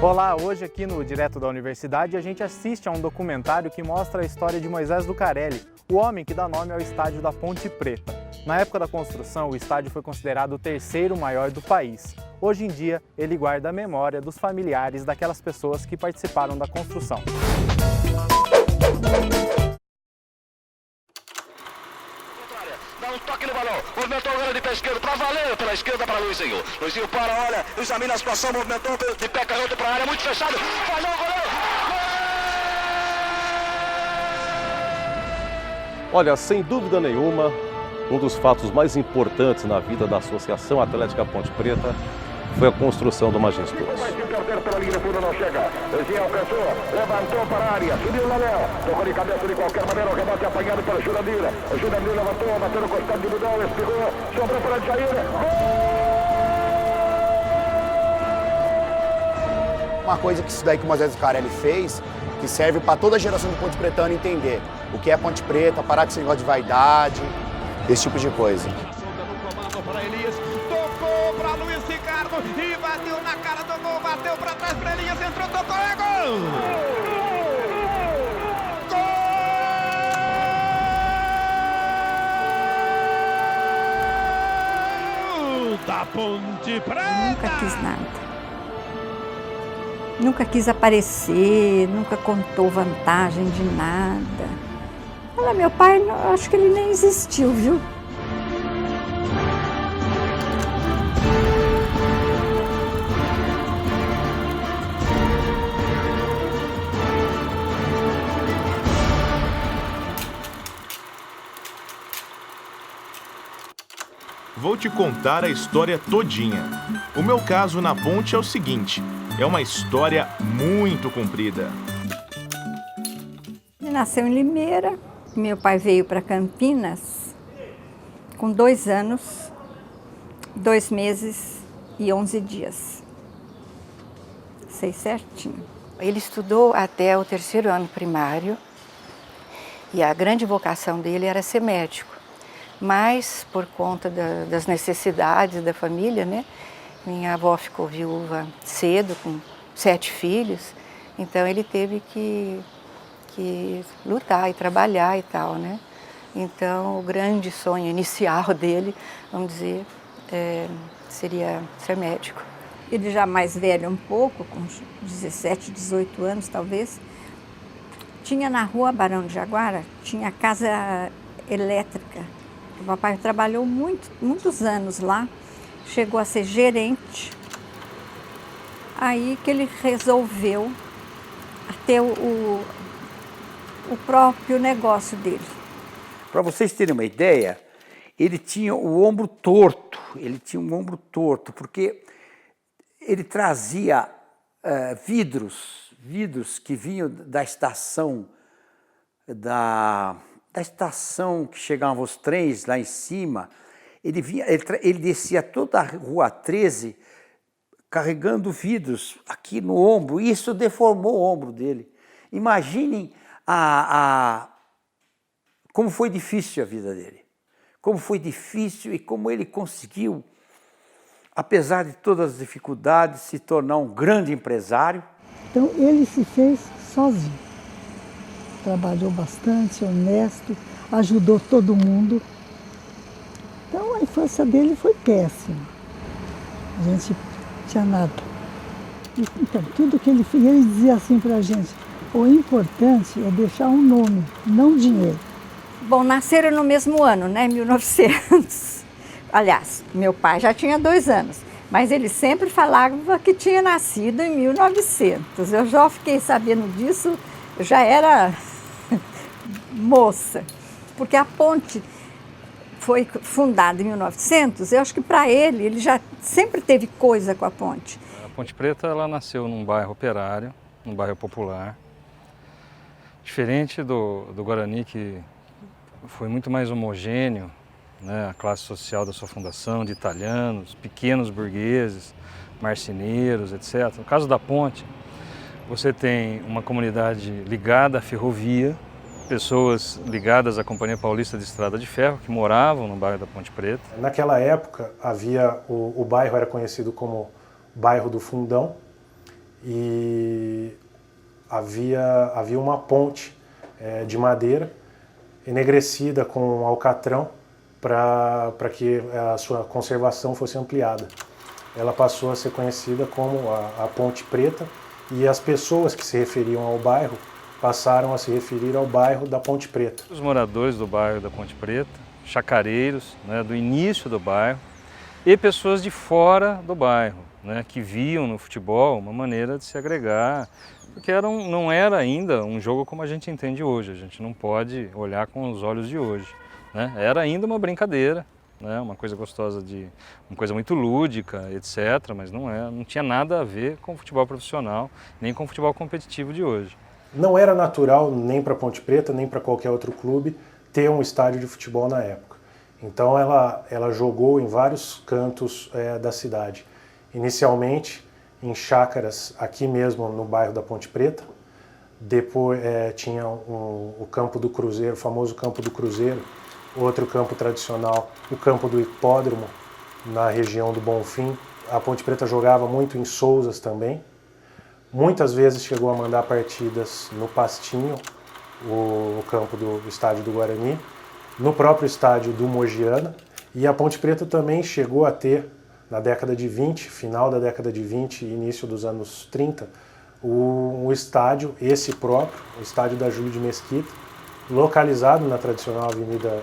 Olá, hoje aqui no Direto da Universidade a gente assiste a um documentário que mostra a história de Moisés Lucarelli, o homem que dá nome ao estádio da Ponte Preta. Na época da construção, o estádio foi considerado o terceiro maior do país. Hoje em dia, ele guarda a memória dos familiares daquelas pessoas que participaram da construção. Dá um toque no balão, movimentou agora de pé esquerdo para valer, pela esquerda para Luizinho. Luizinho para, olha, examina a situação, movimentou de pé canhoto para a área, muito fechado, falhou o goleiro. Olha, sem dúvida nenhuma, um dos fatos mais importantes na vida da Associação Atlética Ponte Preta foi a construção do Majestoso. Vai se perder pela linha de fundo, não chega. Luizinho alcançou, levantou para a área, subiu na Léo, tocou de cabeça de qualquer maneira, o rebote apanhado pelo Jurandira. O Jurandira levantou, bateu no costado de Budão, espirrou, sobrou para a Jair. Uma coisa que isso daí que o Moisés Lucarelli fez, que serve para toda a geração de Ponte Pretana entender o que é Ponte Preta, parar com esse negócio de vaidade, esse tipo de coisa. Para Elias, tocou para Luiz Ricardo e bateu na cara do gol, bateu para trás para Elias, entrou, tocou, é gol! Gol da Ponte Preta! Nunca quis nada. Nunca quis aparecer, nunca contou vantagem de nada. Olha, meu pai, acho que ele nem existiu, viu? Vou te contar a história todinha. O meu caso na ponte é o seguinte, é uma história muito comprida. Ele nasceu em Limeira, meu pai veio para Campinas com 2 anos, 2 meses e 11 dias. Sei certinho. Ele estudou até o 3º ano primário e a grande vocação dele era ser médico. Mas, por conta das necessidades da família, né? Minha avó ficou viúva cedo, com 7 filhos, então ele teve que lutar e trabalhar e tal, né? Então, o grande sonho inicial dele, vamos dizer, seria ser médico. Ele já mais velho um pouco, com 17, 18 anos talvez, tinha na rua Barão de Jaguara, tinha casa elétrica. O papai trabalhou muitos anos lá, chegou a ser gerente. Aí que ele resolveu ter o próprio negócio dele. Para vocês terem uma ideia, ele tinha o ombro torto, porque ele trazia vidros que vinham da estação que chegavam os trens lá em cima. Ele descia toda a Rua 13 carregando vidros aqui no ombro, e isso deformou o ombro dele. Imaginem como foi difícil a vida dele, como foi difícil e como ele conseguiu, apesar de todas as dificuldades, se tornar um grande empresário. Então ele se fez sozinho. Trabalhou bastante, honesto, ajudou todo mundo. Então a infância dele foi péssima. A gente não tinha nada. Então tudo que ele fez, ele dizia assim para a gente, o importante é deixar um nome, não dinheiro. Bom, nasceram no mesmo ano, né, 1900. Aliás, meu pai já tinha 2 anos, mas ele sempre falava que tinha nascido em 1900. Eu já fiquei sabendo disso, eu já era moça, porque a ponte foi fundada em 1900, eu acho que para ele já sempre teve coisa com a ponte. A Ponte Preta, ela nasceu num bairro operário, num bairro popular, diferente do Guarani, que foi muito mais homogêneo, né, a classe social da sua fundação, de italianos, pequenos burgueses, marceneiros, etc. No caso da ponte, você tem uma comunidade ligada à ferrovia, pessoas ligadas à Companhia Paulista de Estrada de Ferro, que moravam no bairro da Ponte Preta. Naquela época, o bairro era conhecido como Bairro do Fundão, e havia uma ponte de madeira enegrecida com alcatrão para que a sua conservação fosse ampliada. Ela passou a ser conhecida como a Ponte Preta, e as pessoas que se referiam ao bairro passaram a se referir ao bairro da Ponte Preta. Os moradores do bairro da Ponte Preta, chacareiros, né, do início do bairro, e pessoas de fora do bairro, né, que viam no futebol uma maneira de se agregar, porque não era ainda um jogo como a gente entende hoje. A gente não pode olhar com os olhos de hoje, né? Era ainda uma brincadeira, né, uma coisa gostosa, uma coisa muito lúdica, etc., mas não tinha nada a ver com o futebol profissional, nem com o futebol competitivo de hoje. Não era natural nem para Ponte Preta, nem para qualquer outro clube ter um estádio de futebol na época. Então ela jogou em vários cantos da cidade. Inicialmente em chácaras aqui mesmo no bairro da Ponte Preta. Depois tinha o campo do Cruzeiro, o famoso campo do Cruzeiro, outro campo tradicional, o campo do Hipódromo, na região do Bonfim. A Ponte Preta jogava muito em Sousas também. Muitas vezes chegou a mandar partidas no Pastinho, o campo do estádio do Guarani, no próprio estádio do Mogiana. E a Ponte Preta também chegou a ter, na década de 20, final da década de 20 e início dos anos 30, o estádio, esse próprio, o estádio da Júlio de Mesquita, localizado na tradicional avenida,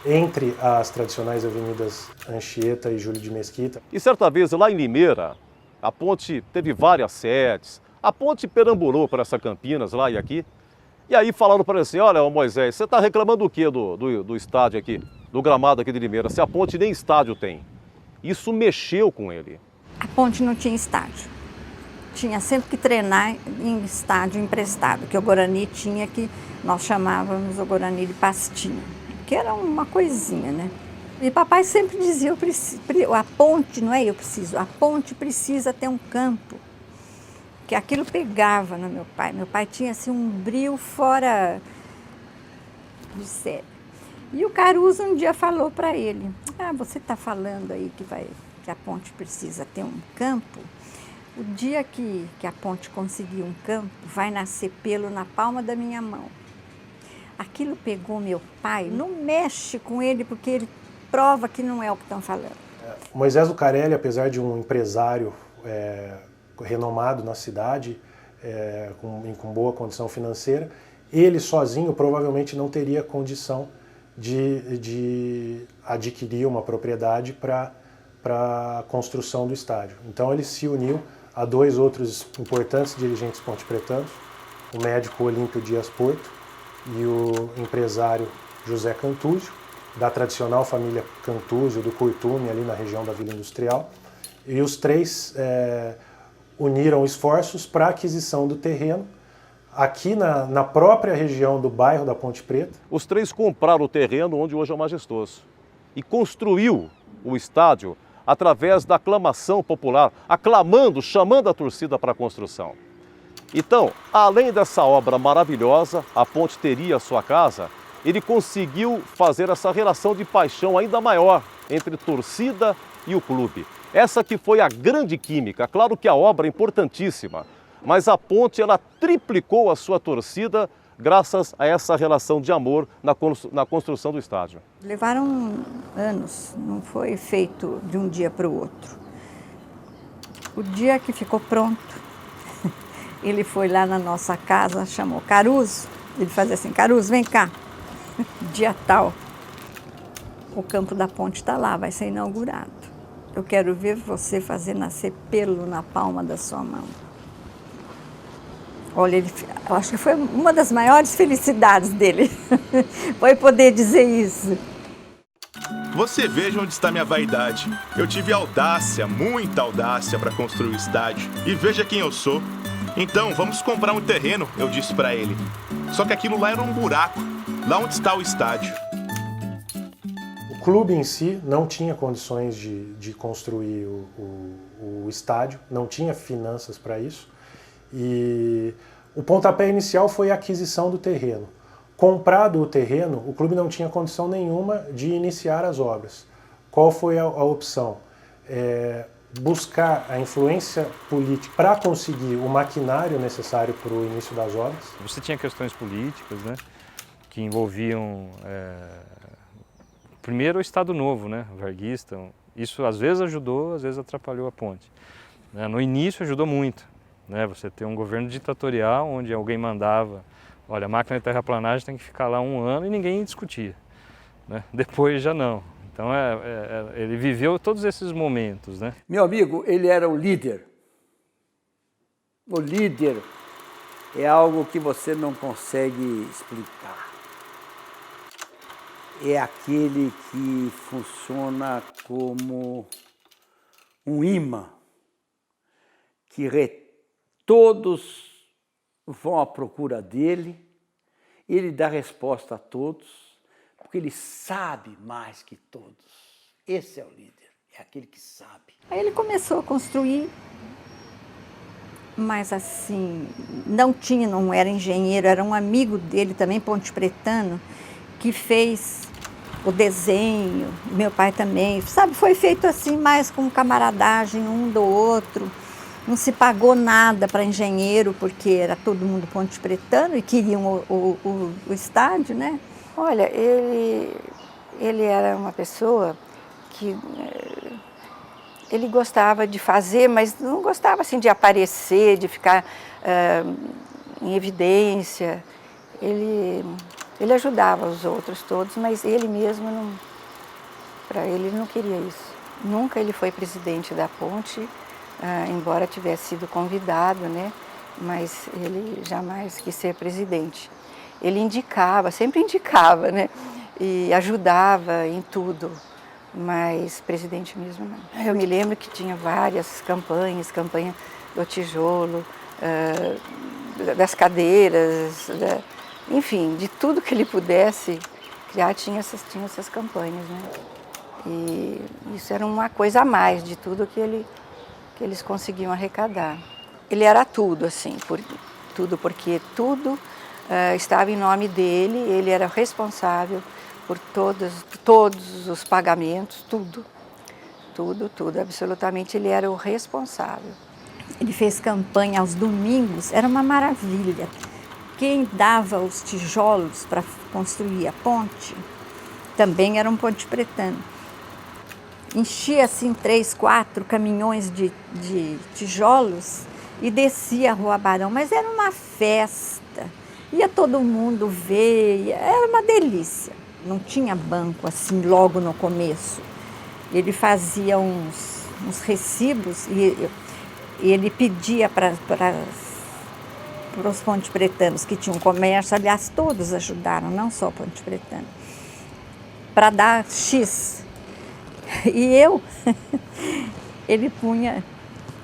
entre as tradicionais avenidas Anchieta e Júlio de Mesquita. E certa vez, lá em Limeira, a ponte teve várias sedes, a ponte perambulou por essa Campinas, lá e aqui, e aí falaram para ele assim: olha, Moisés, você está reclamando do quê do estádio aqui, do gramado aqui de Limeira, se a ponte nem estádio tem? Isso mexeu com ele. A ponte não tinha estádio. Tinha sempre que treinar em estádio emprestado, que o Guarani tinha, que nós chamávamos o Guarani de Pastinho, que era uma coisinha, né? E papai sempre dizia, a ponte, não é eu preciso, a ponte precisa ter um campo. Que aquilo pegava no meu pai. Meu pai tinha assim um brio fora de série. E o Caruso um dia falou para ele: você está falando aí que a ponte precisa ter um campo. O dia que a ponte conseguir um campo, vai nascer pelo na palma da minha mão. Aquilo pegou meu pai, não mexe com ele, porque ele prova que não é o que estão falando. Moisés Lucarelli, apesar de um empresário renomado na cidade, com boa condição financeira, ele sozinho provavelmente não teria condição de adquirir uma propriedade para a construção do estádio. Então ele se uniu a dois outros importantes dirigentes pontepretanos, o médico Olímpio Dias Porto e o empresário José Cantúzio, da tradicional família Cantúzio, do Curtume, ali na região da Vila Industrial. E os três uniram esforços para a aquisição do terreno aqui na própria região do bairro da Ponte Preta. Os três compraram o terreno onde hoje é o Majestoso e construiu o estádio através da aclamação popular, chamando a torcida para a construção. Então, além dessa obra maravilhosa, a ponte teria a sua casa, ele conseguiu fazer essa relação de paixão ainda maior entre torcida e o clube. Essa que foi a grande química. Claro que a obra é importantíssima, mas a ponte ela triplicou a sua torcida graças a essa relação de amor na construção do estádio. Levaram anos, não foi feito de um dia para o outro. O dia que ficou pronto, ele foi lá na nossa casa, chamou Caruso, ele fazia assim: Caruso, vem cá, dia tal, o campo da ponte está lá, vai ser inaugurado. Eu quero ver você fazer nascer pelo na palma da sua mão. Olha, eu acho que foi uma das maiores felicidades dele, foi poder dizer isso. Você veja onde está minha vaidade. Eu tive audácia, muita audácia para construir o estádio. E veja quem eu sou. Então, vamos comprar um terreno, eu disse para ele. Só que aquilo lá era um buraco, lá onde está o estádio. O clube em si não tinha condições de construir o estádio, não tinha finanças para isso. E o pontapé inicial foi a aquisição do terreno. Comprado o terreno, o clube não tinha condição nenhuma de iniciar as obras. Qual foi a opção? buscar a influência política para conseguir o maquinário necessário para o início das obras. Você tinha questões políticas, né, que envolviam, primeiro o Estado Novo, né, varguista. Isso às vezes ajudou, às vezes atrapalhou a ponte. No início ajudou muito, né, você ter um governo ditatorial onde alguém mandava, olha, a máquina de terraplanagem tem que ficar lá 1 ano e ninguém discutia, né? Depois já não. Então ele viveu todos esses momentos, né? Meu amigo, ele era o líder. O líder é algo que você não consegue explicar. É aquele que funciona como um imã, que todos vão à procura dele, ele dá resposta a todos, porque ele sabe mais que todos. Esse é o líder, é aquele que sabe. Aí ele começou a construir, mas assim, não era engenheiro, era um amigo dele também, pontepretano, que fez o desenho, meu pai também, sabe, foi feito assim mais com camaradagem um do outro, não se pagou nada para engenheiro, porque era todo mundo pontepretano e queriam o estádio, né? Olha, ele era uma pessoa que ele gostava de fazer, mas não gostava assim de aparecer, de ficar em evidência. Ele ajudava os outros todos, mas ele mesmo não, para ele não queria isso. Nunca ele foi presidente da ponte, embora tivesse sido convidado, né? Mas ele jamais quis ser presidente. Ele indicava, sempre indicava, né? E ajudava em tudo, mas presidente mesmo não. Eu me lembro que tinha várias campanha do tijolo, das cadeiras, enfim, de tudo que ele pudesse criar, tinha essas campanhas, né? E isso era uma coisa a mais de tudo que eles conseguiam arrecadar. Ele era tudo, assim, porque tudo estava em nome dele, ele era responsável por todos os pagamentos, tudo, absolutamente ele era o responsável. Ele fez campanha aos domingos, era uma maravilha. Quem dava os tijolos para construir a ponte também era um pontepretano. Enchia assim 3, 4 caminhões de tijolos e descia a Rua Barão, mas era uma festa. Ia todo mundo ver, era uma delícia. Não tinha banco assim logo no começo. Ele fazia uns recibos e ele pedia para os pontepretanos que tinham comércio, aliás, todos ajudaram, não só pontepretano, para dar X. E ele punha,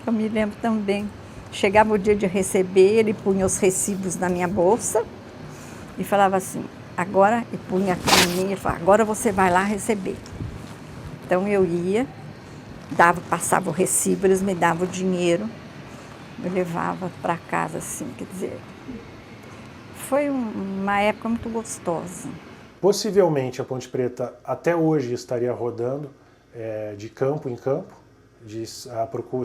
eu me lembro também, chegava o dia de receber, ele punha os recibos na minha bolsa e falava assim, agora, e punha aqui em mim e falava, agora você vai lá receber. Então eu ia, passava o recibo, eles me davam o dinheiro, me levava para casa assim, quer dizer, foi uma época muito gostosa. Possivelmente a Ponte Preta até hoje estaria rodando de campo em campo,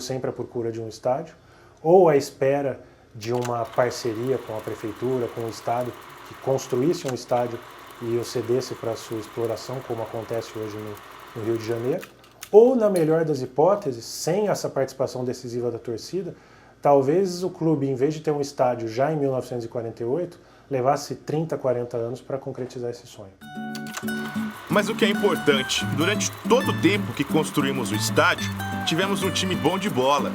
sempre à procura de um estádio, ou à espera de uma parceria com a prefeitura, com o estado, que construísse um estádio e o cedesse para sua exploração, como acontece hoje no Rio de Janeiro, ou, na melhor das hipóteses, sem essa participação decisiva da torcida, talvez o clube, em vez de ter um estádio já em 1948, levasse 30, 40 anos para concretizar esse sonho. Mas o que é importante, durante todo o tempo que construímos o estádio, tivemos um time bom de bola.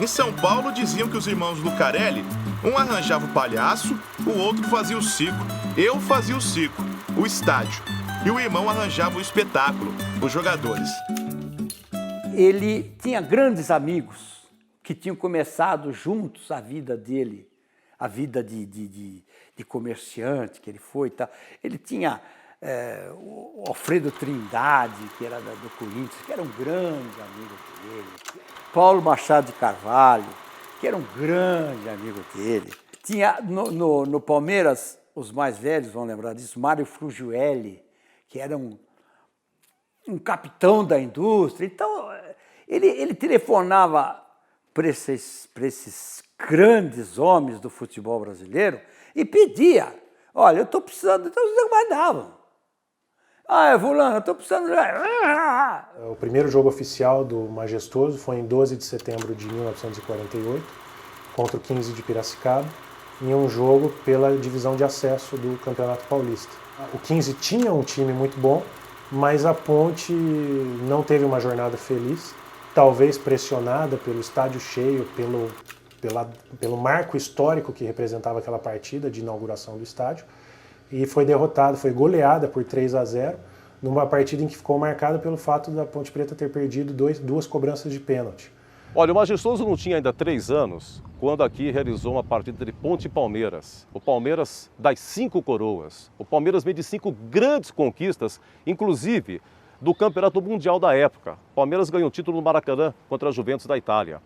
Em São Paulo diziam que os irmãos Lucarelli, um arranjava o palhaço, o outro fazia o circo, eu fazia o circo, o estádio, e o irmão arranjava o espetáculo, os jogadores. Ele tinha grandes amigos que tinham começado juntos a vida dele, a vida de comerciante que ele foi e tal. Ele tinha o Alfredo Trindade, que era do Corinthians, que era um grande amigo dele. Paulo Machado de Carvalho, que era um grande amigo dele. Tinha no Palmeiras, os mais velhos vão lembrar disso, Mário Frugiueli, que era um capitão da indústria. Então, Ele telefonava para esses grandes homens do futebol brasileiro e pedia, olha, eu estou precisando, então eles mandavam. Ah, fulano, eu estou precisando... O primeiro jogo oficial do Majestoso foi em 12 de setembro de 1948, contra o 15 de Piracicaba, em um jogo pela divisão de acesso do Campeonato Paulista. O 15 tinha um time muito bom, mas a Ponte não teve uma jornada feliz, talvez pressionada pelo estádio cheio, pelo marco histórico que representava aquela partida de inauguração do estádio, e foi derrotada, foi goleada por 3-0, numa partida em que ficou marcada pelo fato da Ponte Preta ter perdido duas cobranças de pênalti. Olha, o Majestoso não tinha ainda 3 anos quando aqui realizou uma partida entre Ponte e Palmeiras. O Palmeiras das 5 coroas. O Palmeiras vem de 5 grandes conquistas, inclusive do Campeonato Mundial da época. O Palmeiras ganhou o título no Maracanã contra a Juventus da Itália.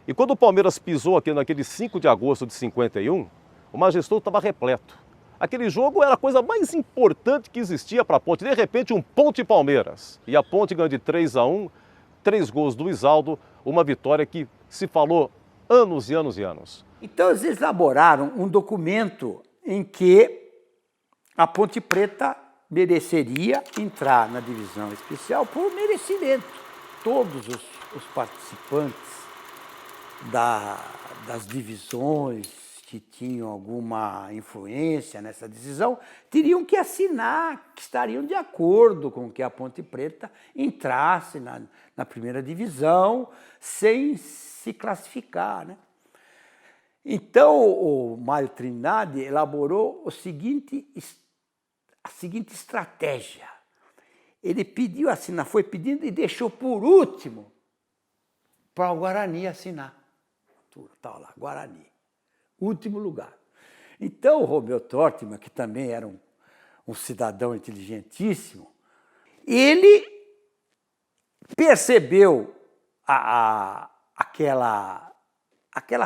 E quando o Palmeiras pisou aqui naquele 5 de agosto de 51, o Majestoso estava repleto. Aquele jogo era a coisa mais importante que existia para a Ponte. De repente, um Ponte e Palmeiras. E a Ponte ganhou de 3-1, 3 gols do Isaldo, uma vitória que se falou anos e anos e anos. Então, eles elaboraram um documento em que a Ponte Preta mereceria entrar na divisão especial por merecimento. Todos os participantes das divisões que tinham alguma influência nessa decisão, teriam que assinar, que estariam de acordo com que a Ponte Preta entrasse na primeira divisão sem se classificar, né? Então, o Mário Trindade elaborou a seguinte estratégia. Ele pediu assinar, foi pedindo e deixou por último para o Guarani assinar. Está lá, Guarani. Último lugar. Então, o Romeu Tortman, que também era um cidadão inteligentíssimo, ele percebeu aquela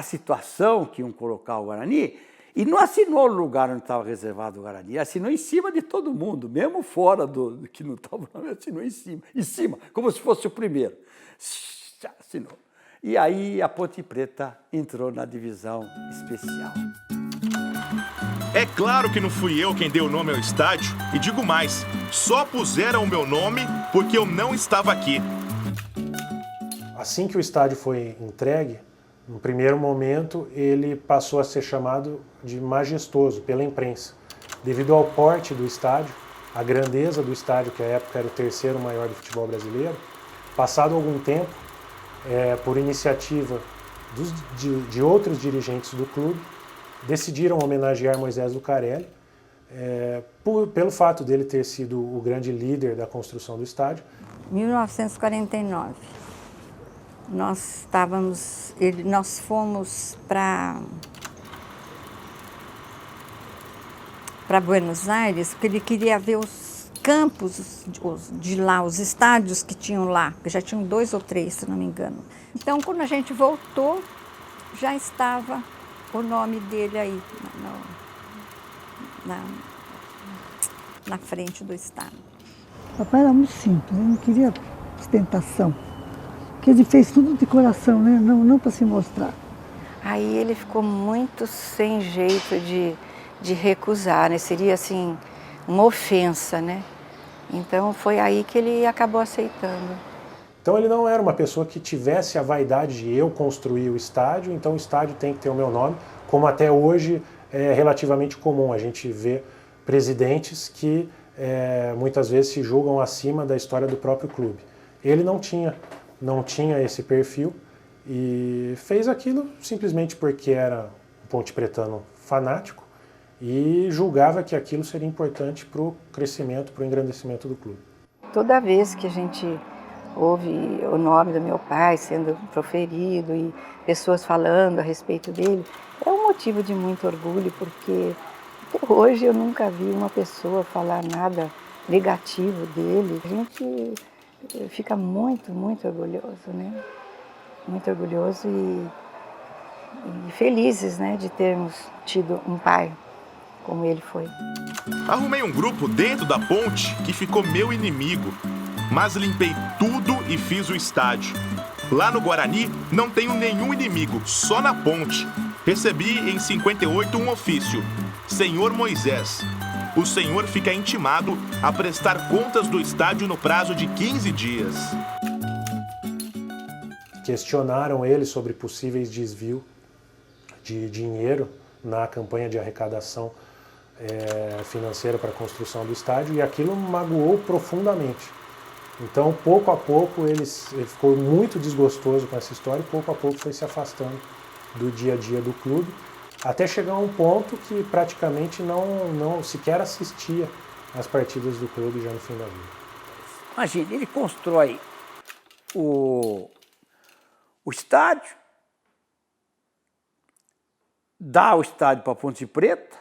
situação que iam colocar o Guarani e não assinou no lugar onde estava reservado o Guarani, assinou em cima de todo mundo, mesmo fora do que não estava, assinou em cima, como se fosse o primeiro. Assinou. E aí a Ponte Preta entrou na divisão especial. É claro que não fui eu quem deu o nome ao estádio, e digo mais, só puseram o meu nome porque eu não estava aqui. Assim que o estádio foi entregue, no primeiro momento ele passou a ser chamado de Majestoso pela imprensa, devido ao porte do estádio, a grandeza do estádio, que à época era o 3º maior do futebol brasileiro. Passado algum tempo, por iniciativa de outros dirigentes do clube, decidiram homenagear Moisés Lucarelli, pelo fato dele ter sido o grande líder da construção do estádio. 1949, nós fomos para Buenos Aires, porque ele queria ver os campos de lá, os estádios que tinham lá, porque já tinham 2 ou 3, se não me engano. Então, quando a gente voltou, já estava o nome dele aí na frente do estádio. Papai era muito simples, ele não queria ostentação, porque ele fez tudo de coração, né? Não para se mostrar. Aí ele ficou muito sem jeito de recusar, né? Seria assim uma ofensa, né? Então foi aí que ele acabou aceitando. Então ele não era uma pessoa que tivesse a vaidade de eu construir o estádio, então o estádio tem que ter o meu nome, como até hoje é relativamente comum. A gente vê presidentes que muitas vezes se julgam acima da história do próprio clube. Ele não tinha esse perfil e fez aquilo simplesmente porque era um ponte-pretano fanático e julgava que aquilo seria importante para o crescimento, para o engrandecimento do clube. Toda vez que a gente ouve o nome do meu pai sendo proferido e pessoas falando a respeito dele, é um motivo de muito orgulho, porque até hoje eu nunca vi uma pessoa falar nada negativo dele. A gente fica muito, muito orgulhoso, né? Muito orgulhoso e felizes, né, de termos tido um pai como ele foi. Arrumei um grupo dentro da Ponte que ficou meu inimigo. mas limpei tudo e fiz o estádio. Lá no Guarani não tenho nenhum inimigo, só na Ponte. Recebi em 58 um ofício. Senhor Moisés, o senhor fica intimado a prestar contas do estádio no prazo de 15 dias. Questionaram ele sobre possíveis desvios de dinheiro na campanha de arrecadação financeira para a construção do estádio, e aquilo magoou profundamente. Então, pouco a pouco, ele ficou muito desgostoso com essa história e pouco a pouco foi se afastando do dia a dia do clube, até chegar a um ponto que praticamente não sequer assistia às partidas do clube já no fim da vida. Imagina, ele constrói o estádio, dá o estádio para a Ponte Preta,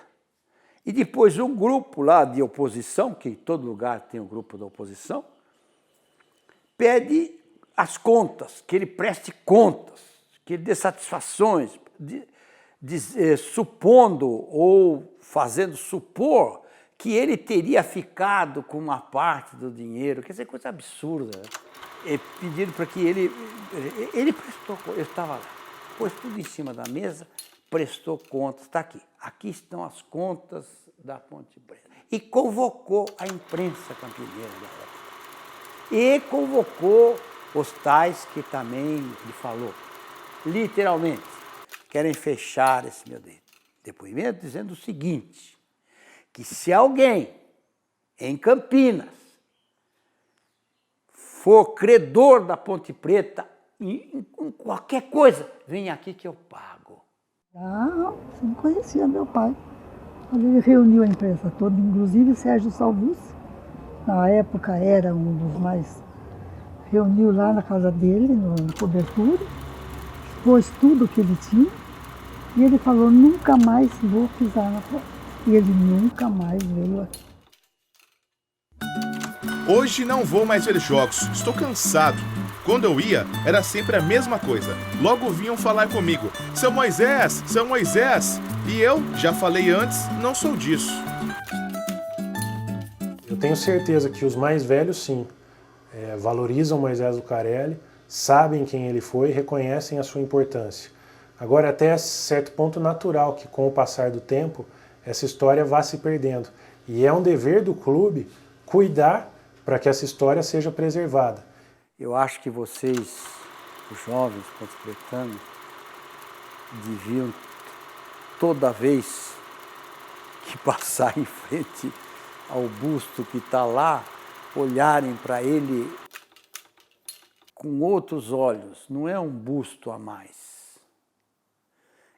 e depois um grupo lá de oposição, que em todo lugar tem um grupo da oposição, pede as contas, que ele preste contas, que ele dê satisfações, supondo ou fazendo supor que ele teria ficado com uma parte do dinheiro, quer dizer, coisa absurda. Pediram para que ele prestou, eu estava lá, pôs tudo em cima da mesa, prestou contas, está aqui. Aqui estão as contas da Ponte Preta. E convocou a imprensa campineira da época. E convocou os tais que também lhe falou, literalmente, querem fechar esse meu depoimento dizendo o seguinte, que se alguém em Campinas for credor da Ponte Preta em qualquer coisa, vem aqui que eu pago. Ah, você não conhecia meu pai. Ele reuniu a imprensa toda, inclusive Sérgio Salvucci, na época era um dos mais... Reuniu lá na casa dele, na cobertura, expôs tudo que ele tinha, e ele falou, nunca mais vou pisar na Ponte. E ele nunca mais veio aqui. Hoje não vou mais ver jogos, estou cansado. Quando eu ia, era sempre a mesma coisa. Logo vinham falar comigo, seu Moisés, e eu, já falei antes, não sou disso. Eu tenho certeza que os mais velhos, sim, valorizam Moisés Lucarelli, sabem quem ele foi e reconhecem a sua importância. Agora, até certo ponto natural que, com o passar do tempo, essa história vá se perdendo. E é um dever do clube cuidar para que essa história seja preservada. Eu acho que vocês, os jovens pontepretanos, deviam, toda vez que passar em frente ao busto que está lá, olharem para ele com outros olhos. Não é um busto a mais.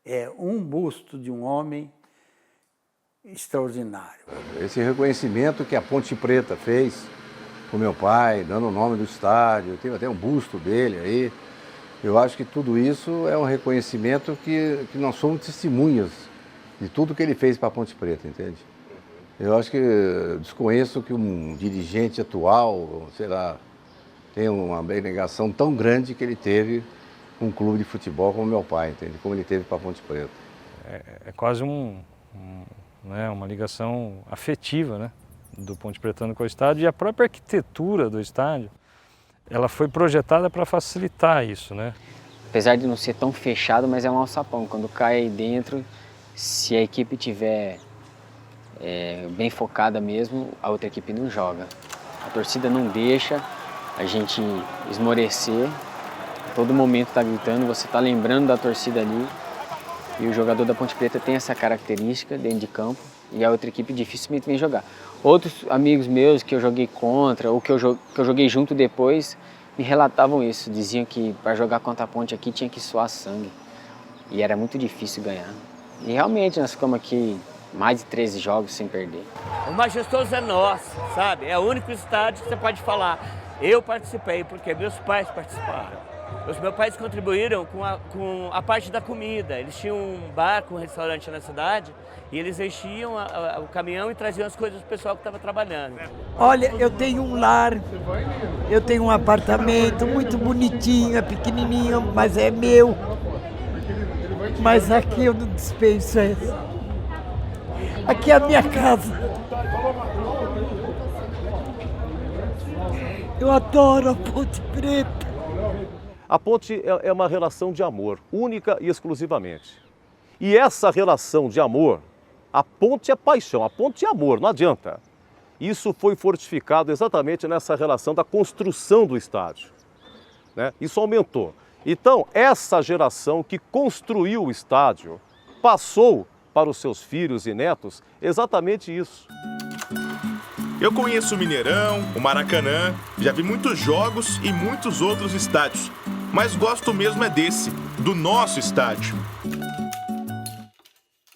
É um busto de um homem extraordinário. Esse reconhecimento que a Ponte Preta fez com meu pai, dando o nome do estádio, tem até um busto dele aí. Eu acho que tudo isso é um reconhecimento que nós somos testemunhas de tudo que ele fez para a Ponte Preta, entende? Eu acho que desconheço que um dirigente atual, sei lá, tenha uma abnegação tão grande que ele teve com um clube de futebol como meu pai, entende? Como ele teve para a Ponte Preta. É quase uma ligação afetiva, né, do Ponte Pretano com o estádio, e a própria arquitetura do estádio, ela foi projetada para facilitar isso, né? Apesar de não ser tão fechado, mas é um alçapão. Quando cai aí dentro, se a equipe tiver bem focada mesmo, a outra equipe não joga. A torcida não deixa a gente esmorecer. Todo momento está gritando, você está lembrando da torcida ali. E o jogador da Ponte Preta tem essa característica dentro de campo, e a outra equipe dificilmente vem jogar. Outros amigos meus que eu joguei contra, ou que eu joguei junto depois, me relatavam isso. Diziam que para jogar contra a Ponte aqui tinha que suar sangue. E era muito difícil ganhar. E realmente nós ficamos aqui mais de 13 jogos sem perder. O Majestoso é nosso, sabe? É o único estádio que você pode falar. Eu participei porque meus pais participaram. Os meus pais contribuíram com a parte da comida. Eles tinham um bar com um restaurante na cidade e eles enchiam o caminhão e traziam as coisas do pessoal que estava trabalhando. Olha, eu tenho um lar, eu tenho um apartamento muito bonitinho, é pequenininho, mas é meu. Mas aqui eu não dispenso isso. Aqui é a minha casa. Eu adoro a Ponte Preta. A ponte é uma relação de amor, única e exclusivamente. E essa relação de amor, a ponte é paixão, a ponte é amor, não adianta. Isso foi fortificado exatamente nessa relação da construção do estádio, né? Isso aumentou. Então, essa geração que construiu o estádio passou para os seus filhos e netos exatamente isso. Eu conheço o Mineirão, o Maracanã, já vi muitos jogos e muitos outros estádios, mas gosto mesmo é desse, do nosso estádio.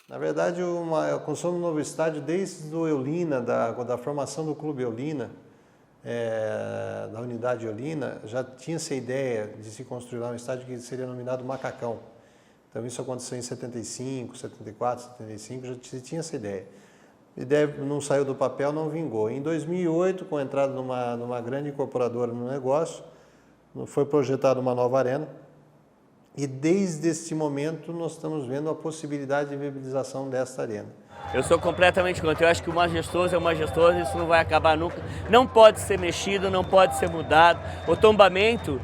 Na verdade, eu consumo um novo estádio desde o Eulina, da formação do Clube Eulina, da unidade Eulina, já tinha-se a ideia de se construir lá um estádio que seria denominado Macacão. Então isso aconteceu em 75, 74, 75, já se tinha essa ideia. A ideia não saiu do papel, não vingou. Em 2008, com a entrada numa grande incorporadora no negócio, foi projetada uma nova arena. E desde este momento nós estamos vendo a possibilidade de viabilização desta arena. Eu sou completamente contra. Eu acho que o majestoso é o majestoso, isso não vai acabar nunca. Não pode ser mexido, não pode ser mudado. O tombamento,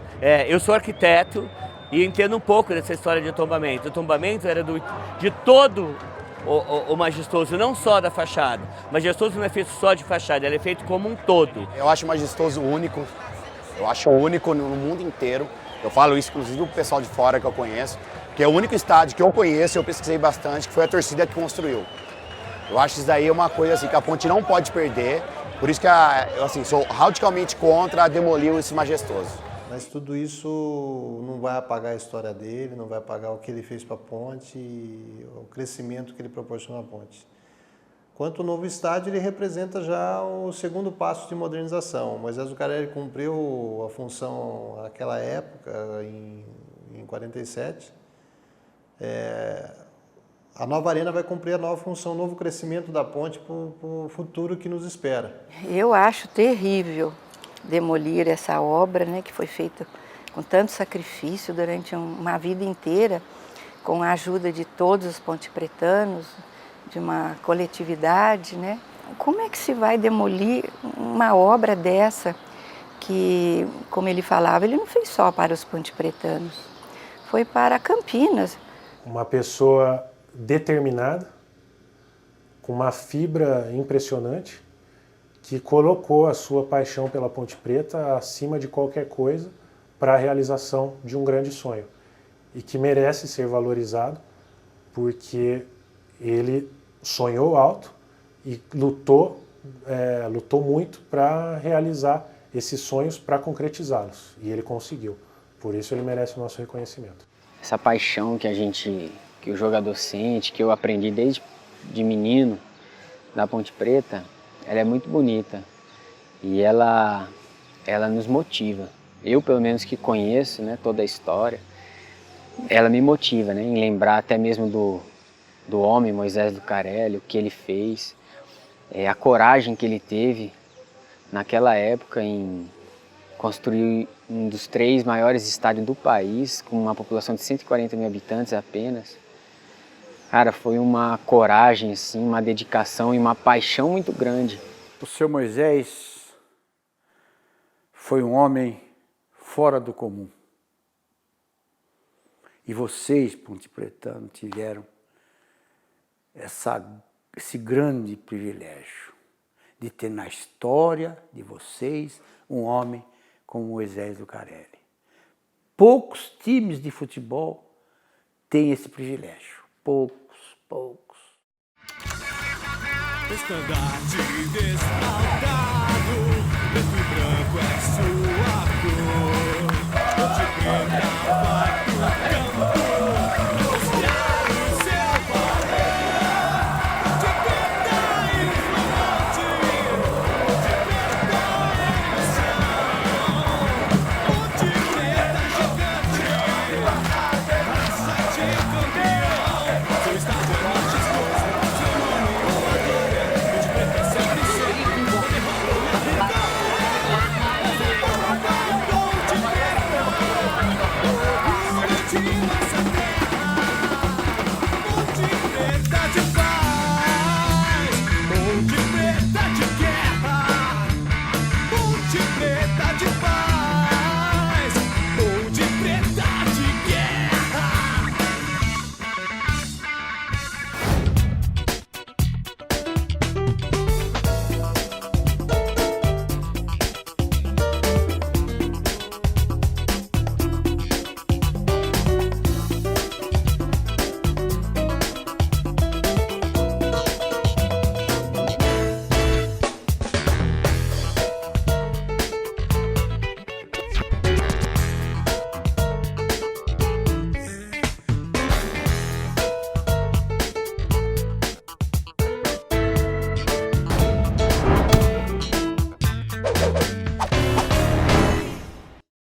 eu sou arquiteto e entendo um pouco dessa história de tombamento. O tombamento era de todo o majestoso, não só da fachada. O majestoso não é feito só de fachada, ele é feito como um todo. Eu acho o majestoso único, eu acho único no mundo inteiro. Eu falo isso inclusive pro pessoal de fora que eu conheço, que é o único estádio que eu conheço, eu pesquisei bastante, que foi a torcida que construiu. Eu acho isso daí uma coisa assim que a Ponte não pode perder, por isso que eu assim, sou radicalmente contra demolir esse majestoso. Mas tudo isso não vai apagar a história dele, não vai apagar o que ele fez para a Ponte e o crescimento que ele proporcionou à Ponte. Quanto ao novo estádio, ele representa já o segundo passo de modernização. O Moisés Zuccarelli cumpriu a função naquela época, em 47. A nova arena vai cumprir a nova função, o novo crescimento da Ponte para o futuro que nos espera. Eu acho terrível demolir essa obra, né, que foi feita com tanto sacrifício durante uma vida inteira, com a ajuda de todos os pontepretanos, de uma coletividade, né? Como é que se vai demolir uma obra dessa que, como ele falava, ele não fez só para os pontepretanos, foi para Campinas. Uma pessoa determinada, com uma fibra impressionante, que colocou a sua paixão pela Ponte Preta acima de qualquer coisa para a realização de um grande sonho e que merece ser valorizado porque ele sonhou alto e lutou muito para realizar esses sonhos, para concretizá-los, e ele conseguiu. Por isso ele merece o nosso reconhecimento. Essa paixão que o jogador sente, que eu aprendi desde de menino na Ponte Preta, ela é muito bonita e ela nos motiva. Eu, pelo menos, que conheço, né, toda a história, ela me motiva, né, em lembrar até mesmo do homem Moisés Zuccarelli, o que ele fez, a coragem que ele teve naquela época em construir um dos 3 maiores estádios do país, com uma população de 140 mil habitantes apenas. Cara, foi uma coragem, assim, uma dedicação e uma paixão muito grande. O seu Moisés foi um homem fora do comum. E vocês, pontepretanos, tiveram esse grande privilégio de ter na história de vocês um homem como Moisés Zuccarelli. Poucos times de futebol têm esse privilégio. Poucos. Estandarte desse altar.